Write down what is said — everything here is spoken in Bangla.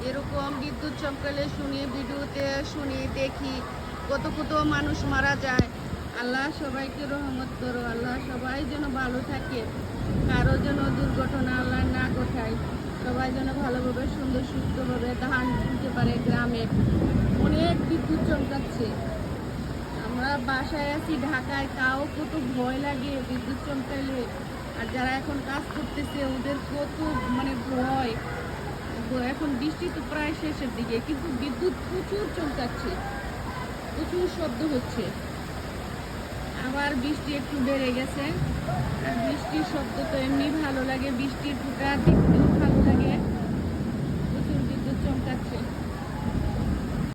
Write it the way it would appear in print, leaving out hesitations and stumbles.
এরকম বিদ্যুৎ চমকালে শুনি, ভিডিওতে শুনি, দেখি কত কত মানুষ মারা যায়। আল্লাহ সবাইকে রহমত করো, আল্লাহ সবাই যেন ভালো থাকে, কারো যেন দুর্ঘটনা আল্লাহ না ঘটায়, সবাই যেন ভালোভাবে সুন্দর সুস্থভাবে ধান তুলতে পারে। গ্রামে অনেক বিদ্যুৎ চমকাচ্ছে, আমরা বাসায় আছি ঢাকায়, তাও কত ভয় লাগে বিদ্যুৎ চমকাইলে। আর যারা এখন কাজ করতেছে ওদের কত ভয়। এখন বৃষ্টি তো প্রায় শেষের দিকে, কিন্তু বিদ্যুৎ প্রচুর চমকাচ্ছে, প্রচুর শব্দ হচ্ছে। আবার বৃষ্টি একটু বেড়ে গেছে, আর বৃষ্টির শব্দ তো এমনি ভালো লাগে, বৃষ্টির ফোঁটা দেখতেও ভালো